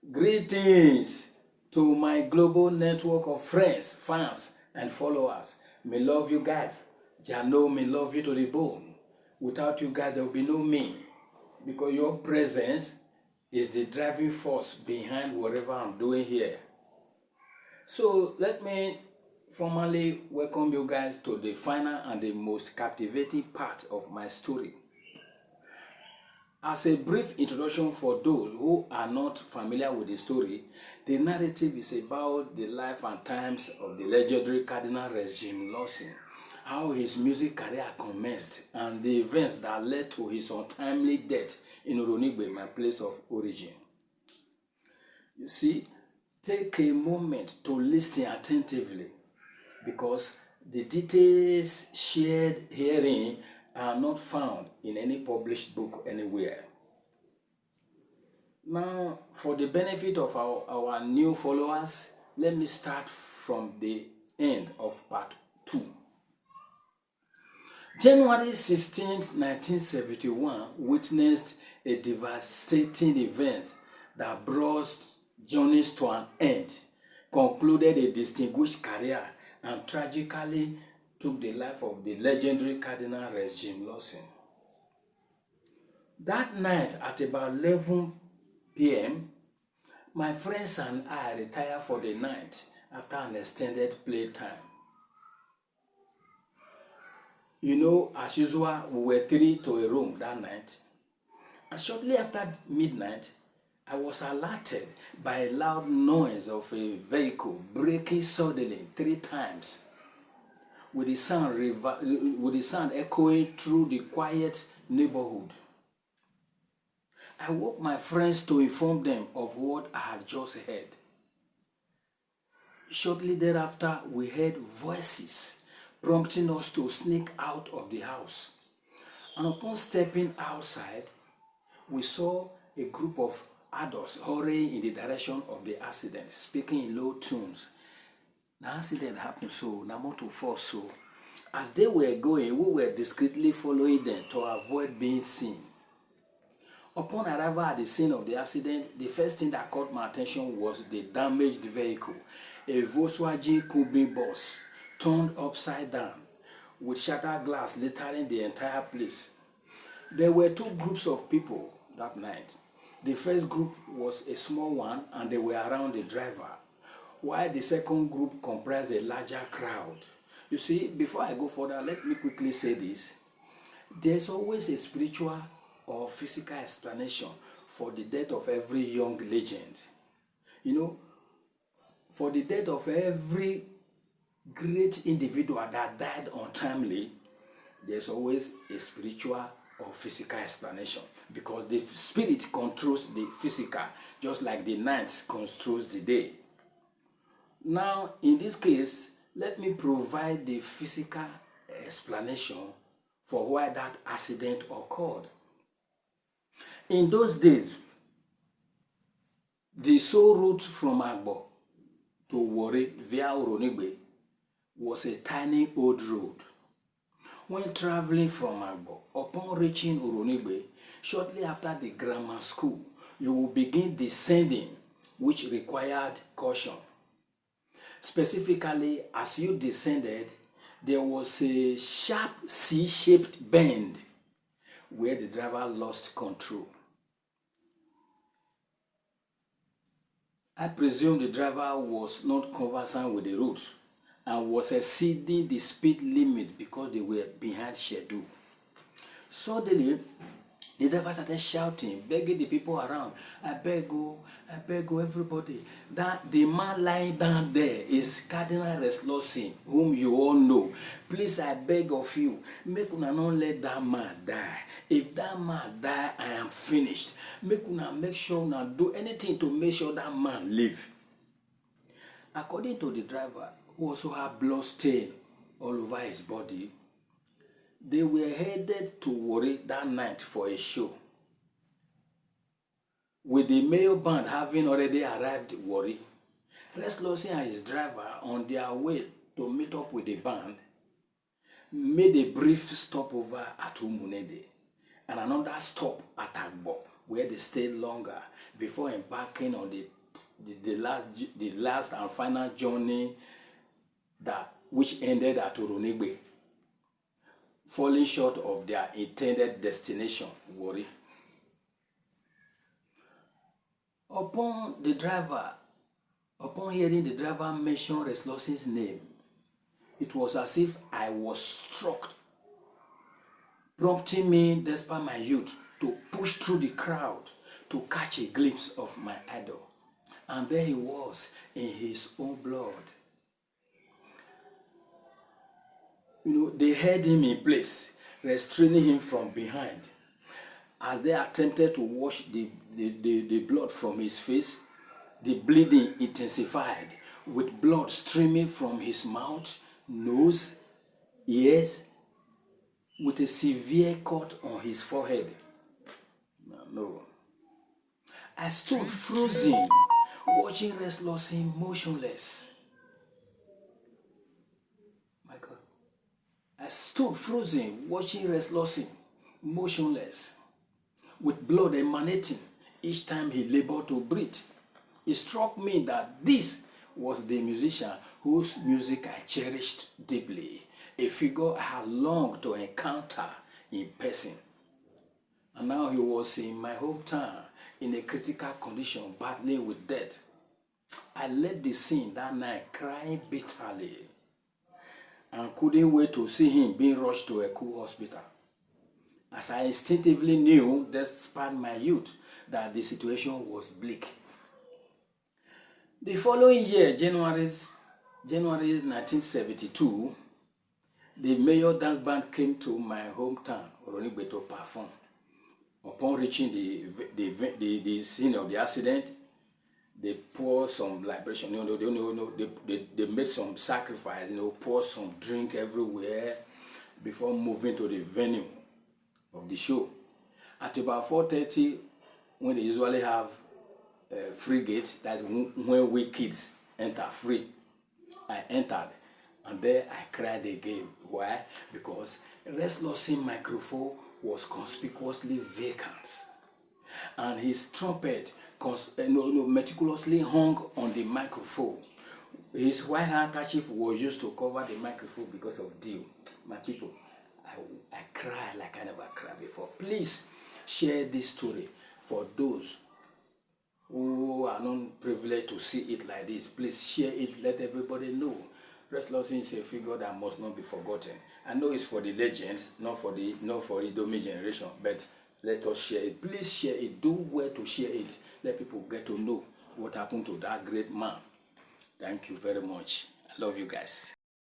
Greetings to my global network of friends, fans, and followers. Me love you guys. Jah know me love you to the bone. Without you guys, there will be no me. Because your presence is the driving force behind whatever I'm doing here. So let me formally welcome you guys to the final and the most captivating part of my story. As a brief introduction for those who are not familiar with the story, the narrative is about the life and times of the legendary Cardinal Rex Lawson, how his music career commenced, and the events that led to his untimely death in Oronigbe, my place of origin. You see, take a moment to listen attentively because the details shared herein are not found in any published book anywhere. Now, for the benefit of our new followers, let me start from the end of part 2. January 16, 1971 witnessed a devastating event that brought journeys to an end, concluded a distinguished career, and tragically took the life of the legendary Cardinal Rex Lawson. That night at about 11 p.m., my friends and I retired for the night after an extended playtime. You know, as usual, we were 3 to a room that night. And shortly after midnight, I was alerted by a loud noise of a vehicle braking suddenly 3 times, with the sound echoing through the quiet neighborhood. I woke my friends to inform them of what I had just heard. Shortly thereafter, we heard voices prompting us to sneak out of the house. And upon stepping outside, we saw a group of adults hurrying in the direction of the accident, speaking in low tones. The accident happened so, Namoto fall so. As they were going, we were discreetly following them to avoid being seen. Upon arrival at the scene of the accident, the first thing that caught my attention was the damaged vehicle, a Volkswagen Kubin bus turned upside down, with shattered glass littering the entire place. There were 2 groups of people that night. The first group was a small one and they were around the driver, while the second group comprised a larger crowd. You see, before I go further, let me quickly say this. There's always a spiritual or physical explanation for the death of every young legend. You know, for the death of every great individual that died untimely, there's always a spiritual or physical explanation, because the spirit controls the physical, just like the night controls the day. Now, in this case, let me provide the physical explanation for why that accident occurred. In those days, the sole route from Agbo to Warri via Oronigbe was a tiny old road. When traveling from Agbo, upon reaching Oronigbe, shortly after the grammar school, you will begin descending, which required caution. Specifically, as you descended, there was a sharp C-shaped bend where the driver lost control. I presume the driver was not conversant with the route and was exceeding the speed limit because they were behind schedule. Suddenly, the driver started shouting, begging the people around, I beg you, everybody. That the man lying down there is Cardinal Rex Lawson, whom you all know. Please, I beg of you, make una not let that man die. If that man die, I am finished. Make sure una do anything to make sure that man live. According to the driver, who also had blood stain all over his body, they were headed to Warri that night for a show. With the male band having already arrived at Warri, Rex Lawson and his driver, on their way to meet up with the band, made a brief stopover at Umunede and another stop at Agbo where they stayed longer before embarking on the last and final journey which ended at Oronigbe, falling short of their intended destination, Warri. Upon hearing the driver mention Rex Lawson's name, it was as if I was struck, prompting me, despite my youth, to push through the crowd to catch a glimpse of my idol. And there he was in his own blood. They held him in place, restraining him from behind. As they attempted to wash the blood from his face, the bleeding intensified, with blood streaming from his mouth, nose, ears, with a severe cut on his forehead. No. I stood frozen, watching Rex Lawson motionless. My God. I stood frozen, watching Rex Lawson motionless, with blood emanating each time he labored to breathe. It struck me that this was the musician whose music I cherished deeply, a figure I had longed to encounter in person. And now he was in my hometown in a critical condition, battling with death. I left the scene that night crying bitterly and couldn't wait to see him being rushed to a cool hospital, as I instinctively knew, despite my youth, that the situation was bleak. The following year, January 1972, the Mayor Dance Band came to my hometown, Oronigbe, to perform. Upon reaching the scene of the accident, they poured some libation. They made some sacrifice. Poured some drink everywhere before moving to the venue of the show. At about 4:30, when they usually have free gate, that when we kids enter free, I entered, and there I cried again. Why? Because Rex Lawson microphone was conspicuously vacant, and his trumpet meticulously hung on the microphone. His white handkerchief was used to cover the microphone because of dew. My people, I cry like I never cried before. Please share this story for those who are not privileged to see it like this. Please share it, let everybody know. Rex Lawson is a figure that must not be forgotten. I know it's for the legends, not for the Idomi generation, but let us share it. Please share it. Do well to share it. Let people get to know what happened to that great man. Thank you very much. I love you guys.